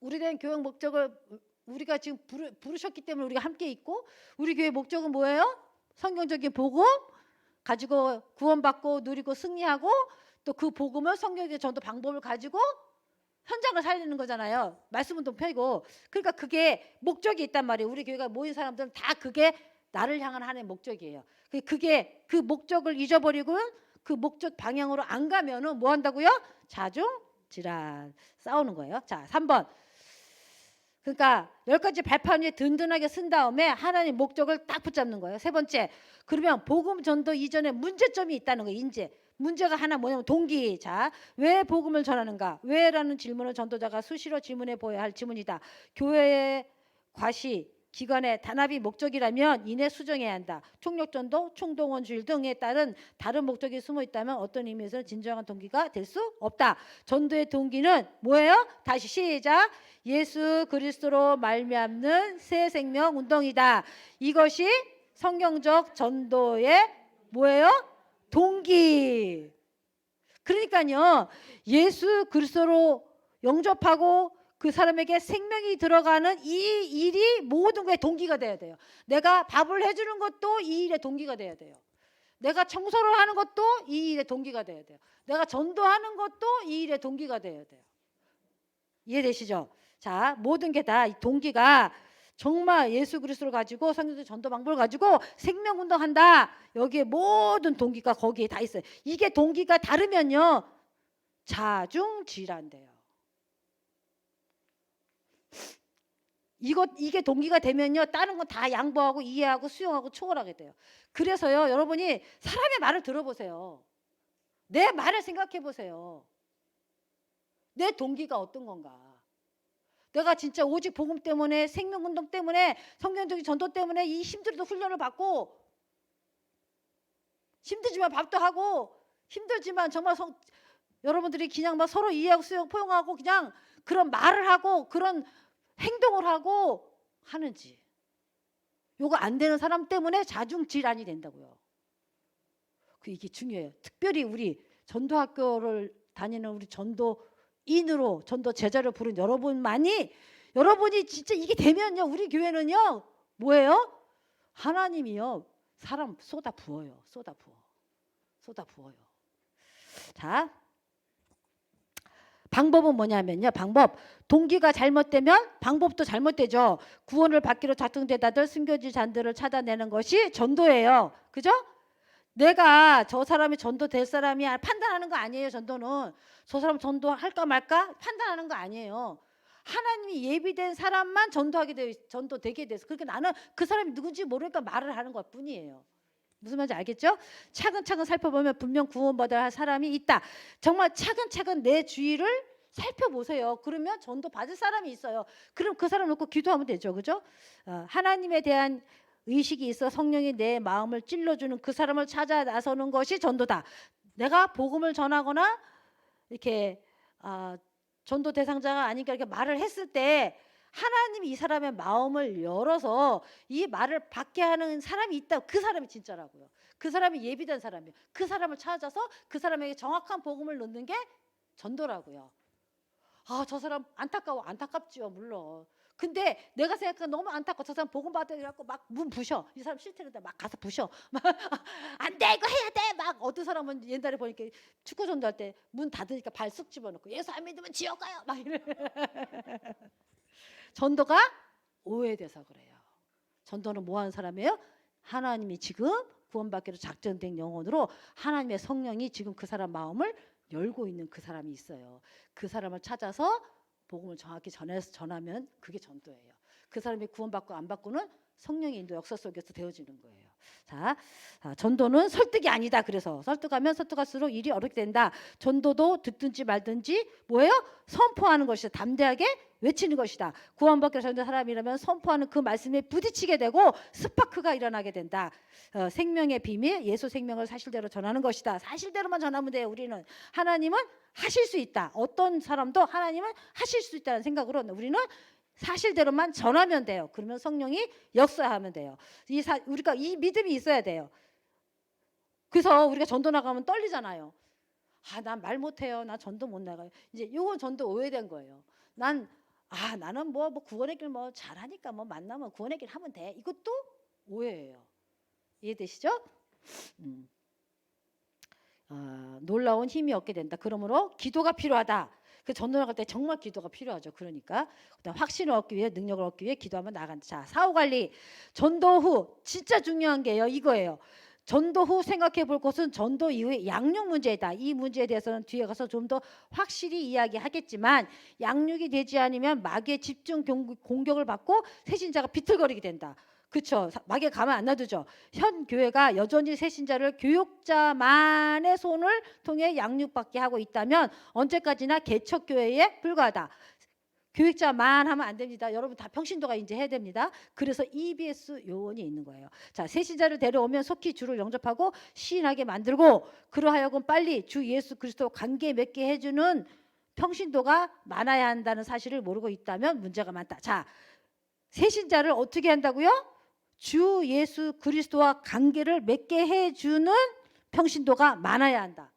우리에 대한 교회 목적을 우리가 지금 부르셨기 때문에 우리가 함께 있고 우리 교회 목적은 뭐예요? 성경적인 복음 가지고 구원받고 누리고 승리하고 또 그 복음을 성경의 전도 방법을 가지고 현장을 살리는 거잖아요. 말씀 운동 펴고. 그러니까 그게 목적이 있단 말이에요. 우리 교회가 모인 사람들은 다 그게 나를 향한 하나의 목적이에요. 그게 그 목적을 잊어버리고 그 목적 방향으로 안 가면은 뭐 한다고요? 자중질환 싸우는 거예요. 자, 3번. 그러니까 10가지 발판 위에 든든하게 쓴 다음에 하나님 목적을 딱 붙잡는 거예요. 세 번째. 그러면 복음 전도 이전에 문제점이 있다는 거예요. 이제 문제가 하나 뭐냐면 동기. 자, 왜 복음을 전하는가? 왜라는 질문을 전도자가 수시로 질문해 보여야 할 질문이다. 교회의 과시, 기관의 단합이 목적이라면 이내 수정해야 한다. 총력전도, 총동원주의 등에 따른 다른 목적이 숨어 있다면 어떤 의미에서 진정한 동기가 될 수 없다. 전도의 동기는 뭐예요? 다시 시작. 예수 그리스도로 말미암는 새 생명 운동이다. 이것이 성경적 전도의 뭐예요? 동기. 그러니까요. 예수 그리스도로 영접하고 그 사람에게 생명이 들어가는 이 일이 모든 거에 동기가 돼야 돼요. 내가 밥을 해주는 것도 이 일의 동기가 돼야 돼요. 내가 청소를 하는 것도 이 일의 동기가 돼야 돼요. 내가 전도하는 것도 이 일의 동기가 돼야 돼요. 이해되시죠? 자, 모든 게 다 동기가 정말 예수 그리스도를 가지고 성경적 전도 방법을 가지고 생명운동한다. 여기에 모든 동기가 거기에 다 있어요. 이게 동기가 다르면요. 자중질환돼요. 이게 동기가 되면요, 다른 건 다 양보하고 이해하고 수용하고 초월하게 돼요. 그래서요, 여러분이 사람의 말을 들어보세요. 내 말을 생각해 보세요. 내 동기가 어떤 건가? 내가 진짜 오직 복음 때문에, 생명운동 때문에, 성경적인 전도 때문에 이 힘들어도 훈련을 받고, 힘들지만 밥도 하고, 힘들지만 정말 여러분들이 그냥 막 서로 이해하고 수용 포용하고 그냥 그런 말을 하고 그런 행동을 하고 하는지. 요거 안 되는 사람 때문에 자중질환이 된다고요. 이게 중요해요. 특별히 우리 전도학교를 다니는 우리 전도인으로 전도 제자를 부른 여러분이 진짜 이게 되면요, 우리 교회는요 뭐예요? 하나님이요 사람 쏟아 부어요. 쏟아 부어요. 자, 방법은 뭐냐면요. 동기가 잘못되면 방법도 잘못되죠. 구원을 받기로 작정되다들 숨겨진 잔들을 찾아내는 것이 전도예요. 그죠? 내가 저 사람이 전도 될 사람이 판단하는 거 아니에요. 전도는 저 사람 전도할까 말까 판단하는 거 아니에요. 하나님이 예비된 사람만 전도되게 돼서, 그러니까 나는 그 사람이 누군지 모르니까 말을 하는 것 뿐이에요. 무슨 말인지 알겠죠? 차근차근 살펴보면 분명 구원받아야 할 사람이 있다. 정말 차근차근 내 주위를 살펴보세요. 그러면 전도 받을 사람이 있어요. 그럼 그 사람 놓고 기도하면 되죠. 그죠? 하나님에 대한 의식이 있어 성령이 내 마음을 찔러주는 그 사람을 찾아 나서는 것이 전도다. 내가 복음을 전하거나 이렇게 전도 대상자가 아니니까 이렇게 말을 했을 때 하나님이 이 사람의 마음을 열어서 이 말을 받게 하는 사람이 있다. 그 사람이 진짜라고요. 그 사람이 예비된 사람이에요. 그 사람을 찾아서 그 사람에게 정확한 복음을 넣는 게 전도라고요. 저 사람 안타깝지요, 물론. 근데 내가 생각하면 너무 안타까워. 저 사람 복음 받으려고 막 문 부셔. 이 사람 싫다는데 막 가서 부셔. 안 돼, 이거 해야 돼. 막 어떤 사람은 옛날에 보니까 축구 전도할 때 문 닫으니까 발 쑥 집어넣고 예수 안 믿으면 지옥 가요. 막 이래. 전도가 오해돼서 그래요. 전도는 뭐 하는 사람이에요? 하나님이 지금 구원받기로 작정된 영혼으로 하나님의 성령이 지금 그 사람 마음을 열고 있는 그 사람이 있어요. 그 사람을 찾아서 복음을 정확히 전하면 그게 전도예요. 그 사람이 구원받고 안 받고는 성령의 인도 역사 속에서 되어지는 거예요. 자, 전도는 설득이 아니다. 그래서 설득하면 설득할수록 일이 어렵게 된다. 전도도 듣든지 말든지 뭐예요? 선포하는 것이다. 담대하게 외치는 것이다. 구원받기로 전된 사람이라면 선포하는 그 말씀에 부딪히게 되고 스파크가 일어나게 된다. 생명의 비밀, 예수 생명을 사실대로 전하는 것이다. 사실대로만 전하면 돼요. 우리는 하나님은 하실 수 있다. 어떤 사람도 하나님은 하실 수 있다는 생각으로 우리는 사실대로만 전하면 돼요. 그러면 성령이 역사하면 돼요. 우리가 이 믿음이 있어야 돼요. 그래서 우리가 전도 나가면 떨리잖아요. 난 말 못해요. 나 전도 못 나가요. 이제 이건 전도 오해된 거예요. 나는 뭐 구원의 길 뭐 잘하니까 뭐 만나면 구원의 길 하면 돼. 이것도 오해예요. 이해되시죠? 놀라운 힘이 얻게 된다. 그러므로 기도가 필요하다. 그 전도 나갈 때 정말 기도가 필요하죠. 그러니까 그다음 확신을 얻기 위해, 능력을 얻기 위해 기도하면 나간다. 자, 사후 관리. 전도 후 진짜 중요한 게요. 이거예요. 전도 후 생각해 볼 것은 전도 이후의 양육 문제다. 이 문제에 대해서는 뒤에 가서 좀 더 확실히 이야기하겠지만, 양육이 되지 않으면 마귀의 집중 공격을 받고 새신자가 비틀거리게 된다. 그렇죠. 마귀에 가만 안 놔두죠. 현 교회가 여전히 새신자를 교육자만의 손을 통해 양육받게 하고 있다면 언제까지나 개척교회에 불과하다. 교육자만 하면 안 됩니다. 여러분 다 평신도가 이제 해야 됩니다. 그래서 EBS 요원이 있는 거예요. 자, 새신자를 데려오면 속히 주를 영접하고 시인하게 만들고, 그러하여금 빨리 주 예수 그리스도 관계 맺게 해주는 평신도가 많아야 한다는 사실을 모르고 있다면 문제가 많다. 자, 새신자를 어떻게 한다고요? 주 예수 그리스도와 관계를 맺게 해주는 평신도가 많아야 한다.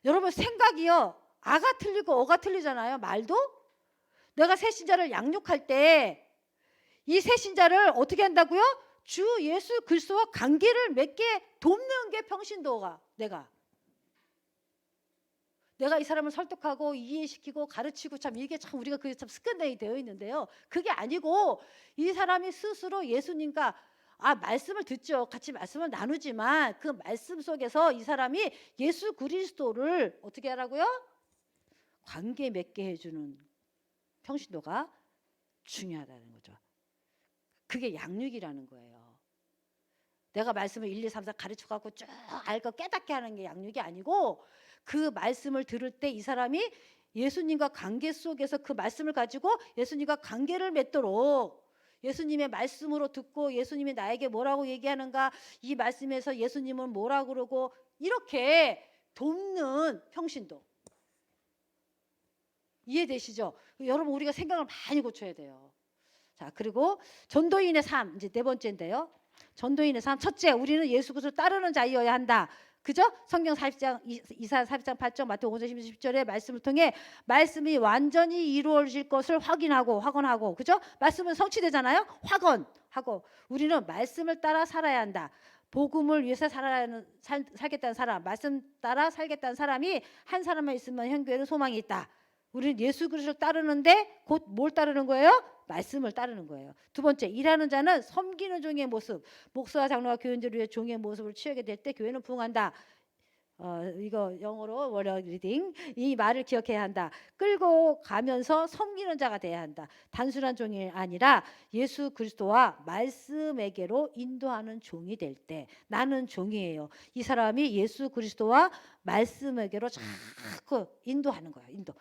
여러분 생각이요, 아가 틀리고 어가 틀리잖아요. 말도. 내가 새신자를 양육할 때 이 새신자를 어떻게 한다고요? 주 예수 그리스도와 관계를 맺게 돕는 게 평신도가. 내가 이 사람을 설득하고 이해시키고 가르치고, 참 이게 참 우리가 그게 참 습관이 되어 있는데요. 그게 아니고 이 사람이 스스로 예수님과 말씀을 듣죠. 같이 말씀을 나누지만 그 말씀 속에서 이 사람이 예수 그리스도를 어떻게 하라고요? 관계 맺게 해주는 평신도가 중요하다는 거죠. 그게 양육이라는 거예요. 내가 말씀을 1, 2, 3, 4 가르쳐갖고 쭉 알고 깨닫게 하는 게 양육이 아니고 그 말씀을 들을 때 이 사람이 예수님과 관계 속에서 그 말씀을 가지고 예수님과 관계를 맺도록 예수님의 말씀으로 듣고 예수님이 나에게 뭐라고 얘기하는가, 이 말씀에서 예수님은 뭐라고 그러고 이렇게 돕는 평신도. 이해되시죠? 여러분 우리가 생각을 많이 고쳐야 돼요. 자, 그리고 전도인의 삶 이제 네 번째인데요. 전도인의 삶 첫째, 우리는 예수 그리스도를 따르는 자이어야 한다. 그죠? 성경 40장 이사 40장 8절 마태복음 5장 10절의 말씀을 통해 말씀이 완전히 이루어질 것을 확언하고 그죠? 말씀은 성취되잖아요. 확언하고 우리는 말씀을 따라 살아야 한다. 복음을 위해서 살겠다는 사람, 말씀 따라 살겠다는 사람이 한 사람만 있으면 현교회는 소망이 있다. 우리는 예수 그리스도를 따르는데 곧 뭘 따르는 거예요? 말씀을 따르는 거예요. 두 번째, 일하는 자는 섬기는 종의 모습, 목사와 장로와 교인들을 위해 종의 모습을 취하게 될 때 교회는 부흥한다. 이거 영어로 월요 리딩, 이 말을 기억해야 한다. 끌고 가면서 섬기는 자가 돼야 한다. 단순한 종이 아니라 예수 그리스도와 말씀에게로 인도하는 종이 될 때 나는 종이에요. 이 사람이 예수 그리스도와 말씀에게로 자꾸 인도하는 거야. 인도.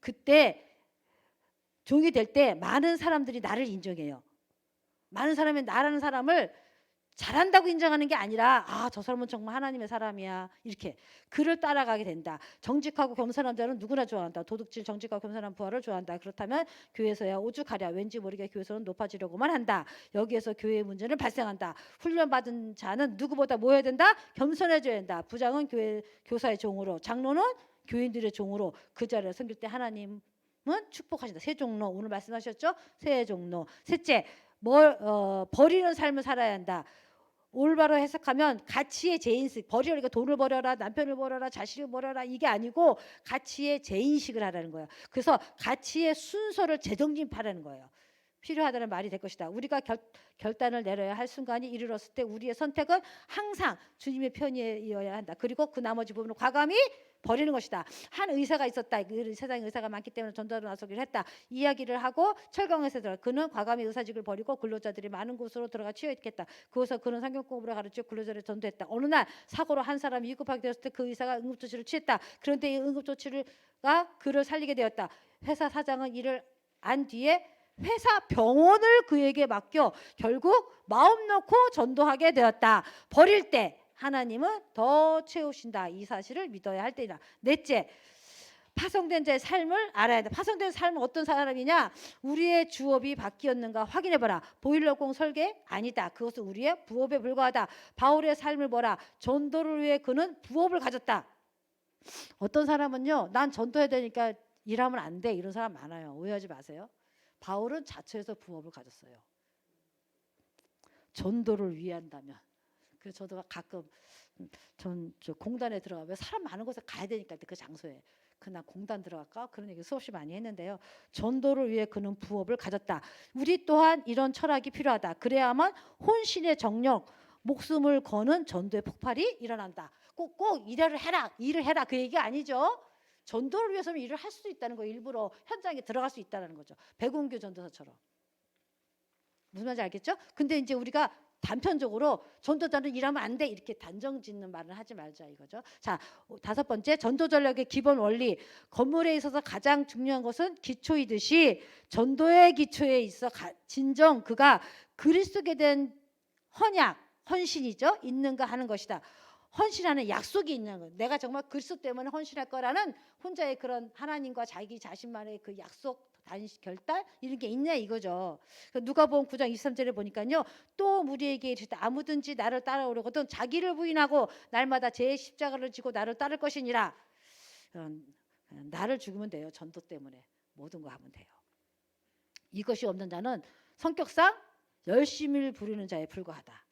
그때 종이 될 때 많은 사람들이 나를 인정해요. 많은 사람이 나라는 사람을 잘한다고 인정하는 게 아니라 저 사람은 정말 하나님의 사람이야. 이렇게 그를 따라가게 된다. 정직하고 겸손한 자는 누구나 좋아한다. 도둑질 정직하고 겸손한 부하를 좋아한다. 그렇다면 교회에서야 오죽하랴. 왠지 모르게 교회에서는 높아지려고만 한다. 여기에서 교회의 문제는 발생한다. 훈련받은 자는 누구보다 뭐 해야 된다? 겸손해져야 된다. 부장은 교사의 종으로, 장로는 교인들의 종으로 그 자리를 섬길 때 하나님은 축복하신다. 새 종로 오늘 말씀하셨죠? 새 종로. 셋째, 버리는 삶을 살아야 한다. 올바로 해석하면 가치의 재인식, 버리려니까 돈을 버려라, 남편을 버려라, 자식을 버려라 이게 아니고 가치의 재인식을 하라는 거예요. 그래서 가치의 순서를 재정립하라는 거예요. 필요하다는 말이 될 것이다. 우리가 결단을 내려야 할 순간이 이르렀을 때 우리의 선택은 항상 주님의 편이어야 한다. 그리고 그 나머지 부분을 과감히 버리는 것이다. 한 의사가 있었다. 세상에 의사가 많기 때문에 전도하러 나서기를 했다. 이야기를 하고 철강에서 들어 그는 과감히 의사직을 버리고 근로자들이 많은 곳으로 들어가 치여 있겠다. 그곳에서 그는 성경 공부를 가르쳐 근로자를 전도했다. 어느 날 사고로 한 사람이 위급하게 되었을 때 그 의사가 응급조치를 취했다. 그런데 이 응급조치가 그를 살리게 되었다. 회사 사장은 이를 안 뒤에 회사 병원을 그에게 맡겨 결국 마음 놓고 전도하게 되었다. 버릴 때 하나님은 더 채우신다. 이 사실을 믿어야 할 때이다. 넷째, 파송된 자의 삶을 알아야 돼. 파송된 삶은 어떤 사람이냐? 우리의 주업이 바뀌었는가 확인해봐라. 보일러공 설계? 아니다. 그것은 우리의 부업에 불과하다. 바울의 삶을 보라. 전도를 위해 그는 부업을 가졌다. 어떤 사람은요, 난 전도해야 되니까 일하면 안 돼. 이런 사람 많아요. 오해하지 마세요. 바울은 자처해서 부업을 가졌어요. 전도를 위한다면. 그래서 저도 가끔 저 공단에 들어가면 사람 많은 곳에 가야 되니까 그 장소에 그나 공단 들어갈까 그런 얘기 수없이 많이 했는데요. 전도를 위해 그는 부업을 가졌다. 우리 또한 이런 철학이 필요하다. 그래야만 혼신의 정력, 목숨을 거는 전도의 폭발이 일어난다. 꼭 일을 해라 그 얘기 아니죠. 전도를 위해서는 일을 할 수도 있다는 거예요. 일부러 현장에 들어갈 수 있다는 거죠. 백운교 전도사처럼. 무슨 말인지 알겠죠? 근데 이제 우리가 단편적으로 전도자는 일하면 안 돼 이렇게 단정 짓는 말은 하지 말자 이거죠. 자, 다섯 번째, 전도 전략의 기본 원리. 건물에 있어서 가장 중요한 것은 기초이듯이 전도의 기초에 있어 진정 그가 그리스도에 대한 헌신이죠. 있는가 하는 것이다. 헌신하는 약속이 있는 거예요. 내가 정말 그리스도 때문에 헌신할 거라는 혼자의 그런 하나님과 자기 자신만의 그 약속, 결단 이런 게 있냐 이거죠. 누가복음 9장 23절에 보니까요. 또 무리에게 이르시되 아무든지 나를 따라오려거든 자기를 부인하고 날마다 제 십자가를 지고 나를 따를 것이니라. 나를 죽으면 돼요. 전도 때문에 모든 거 하면 돼요. 이것이 없는 자는 성격상 열심을 부리는 자에 불과하다.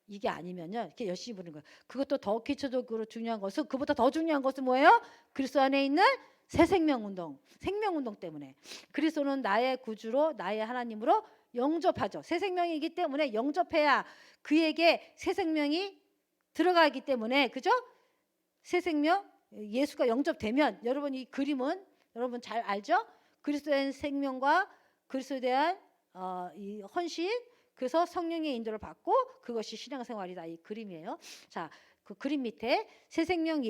이게 아니면요 이렇게 열심히 부르는 거예요. 그것도 더 기초적으로 중요한 것은 그보다 더 중요한 것은 뭐예요? 그리스도 안에 있는 새 생명운동, 생명운동 때문에 그리스도는 나의 구주로 나의 하나님으로 영접하죠. 새 생명이기 때문에 영접해야 그에게 새 생명이 들어가기 때문에 그죠? 새 생명 예수가 영접되면 여러분 이 그림은 여러분 잘 알죠? 그리스도의 생명과 그리스도에 대한 이 헌신, 그래서 성령의 인도를 받고 그것이 신앙생활이다. 이 그림이에요. 자, 그 그림 밑에 새 생명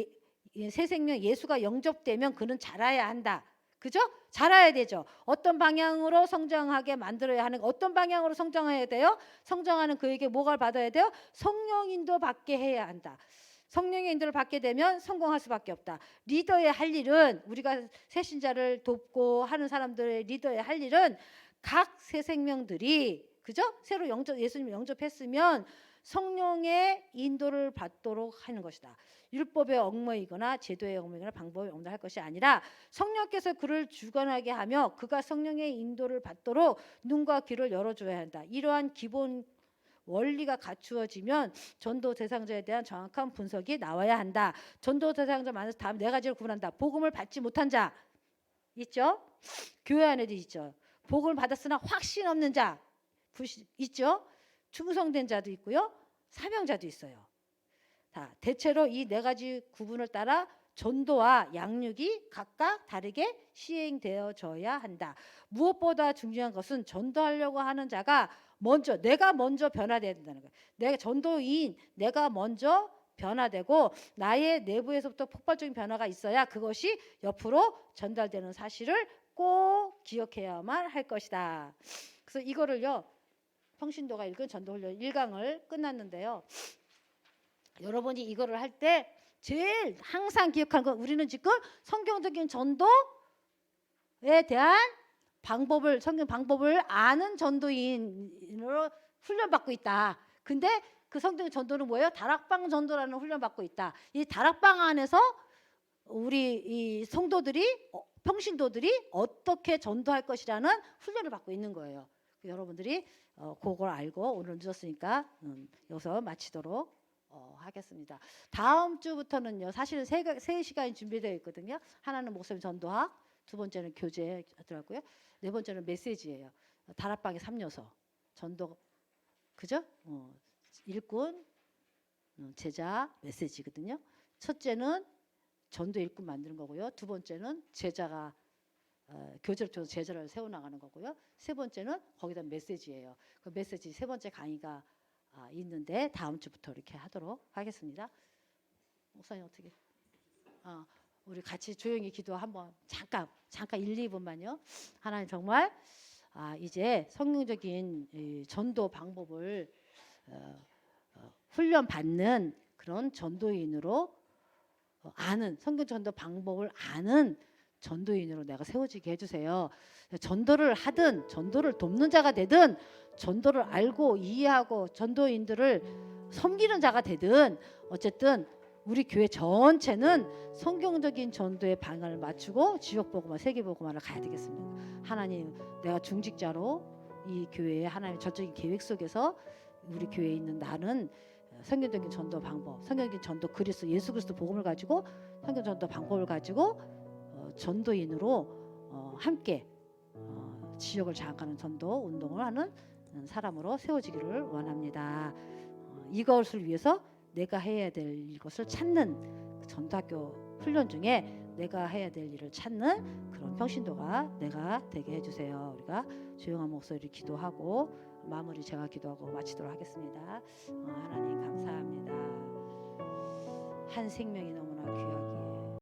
예수가 영접되면 그는 자라야 한다. 그죠? 자라야 되죠. 어떤 방향으로 성장하게 만들어야 하는, 어떤 방향으로 성장해야 돼요? 성장하는 그에게 뭐가 받아야 돼요? 성령 인도 받게 해야 한다. 성령의 인도를 받게 되면 성공할 수밖에 없다. 리더의 할 일은, 우리가 새신자를 돕고 하는 사람들의 리더의 할 일은 각 새 생명들이, 그죠? 새로 예수님 영접했으면 성령의 인도를 받도록 하는 것이다. 율법에 얽매이거나 제도에 얽매이거나 방법에 얽매할 것이 아니라 성령께서 그를 주관하게 하며 그가 성령의 인도를 받도록 눈과 귀를 열어줘야 한다. 이러한 기본 원리가 갖추어지면 전도 대상자에 대한 정확한 분석이 나와야 한다. 전도 대상자 많아서 다음 네 가지를 구분한다. 복음을 받지 못한 자 있죠? 교회 안에도 있죠. 복음을 받았으나 확신 없는 자 있죠? 충성된 자도 있고요. 사명자도 있어요. 자, 대체로 이 네 가지 구분을 따라 전도와 양육이 각각 다르게 시행되어져야 한다. 무엇보다 중요한 것은 전도하려고 하는 자가 내가 먼저 변화돼야 된다는 거예요. 내가 전도인, 내가 먼저 변화되고 나의 내부에서부터 폭발적인 변화가 있어야 그것이 옆으로 전달되는 사실을 꼭 기억해야만 할 것이다. 그래서 이거를요, 평신도가 읽은 전도훈련 1강을 끝났는데요. 여러분이 이거를 할 때 제일 항상 기억하는 건, 우리는 지금 성경적인 전도에 대한 성경 방법을 아는 전도인으로 훈련받고 있다. 근데 그 성경 전도는 뭐예요? 다락방 전도라는 훈련받고 있다. 이 다락방 안에서 우리 이 성도들이, 평신도들이 어떻게 전도할 것이라는 훈련을 받고 있는 거예요. 여러분들이 그걸 알고, 오늘 늦었으니까 여기서 마치도록 하겠습니다. 다음 주부터는요, 사실은 세 시간이 준비되어 있거든요. 하나는 목사님 전도학, 두 번째는 교제 하더라고요. 네 번째는 메시지예요. 다락방의 3요소 전도, 그죠? 일꾼, 제자, 메시지거든요. 첫째는 전도 일꾼 만드는 거고요. 두 번째는 제자가 교제를 통해서 제자를 세워나가는 거고요. 세 번째는 거기다 메시지예요. 그 메시지 세 번째 강의가 있는데 다음 주부터 이렇게 하도록 하겠습니다. 목사님 어떻게? 우리 같이 조용히 기도 한번 잠깐 1, 2분만요. 하나님 정말 이제 성경적인 전도 방법을 훈련받는 그런 전도인으로 아는, 성경 전도 방법을 아는 전도인으로 내가 세워지게 해주세요. 전도를 하든 전도를 돕는 자가 되든 전도를 알고 이해하고 전도인들을 섬기는 자가 되든 어쨌든 우리 교회 전체는 성경적인 전도의 방향을 맞추고 지역복음화, 세계복음화를 가야 되겠습니다. 하나님, 내가 중직자로 이 교회의 하나님의 전적인 계획 속에서 우리 교회에 있는 나는 성경적인 전도 방법, 성경적인 전도 그리스도, 예수 그리스도 복음을 가지고 성경 전도 방법을 가지고 전도인으로 함께 지역을 장악하는 전도 운동을 하는 사람으로 세워지기를 원합니다. 이것을 위해서 내가 해야 될 것을 찾는 전도학교 훈련 중에 내가 해야 될 일을 찾는 그런 평신도가 내가 되게 해주세요. 우리가 조용한 목소리로 기도하고 마무리 제가 기도하고 마치도록 하겠습니다. 하나님 감사합니다. 한 생명이 너무나 귀하기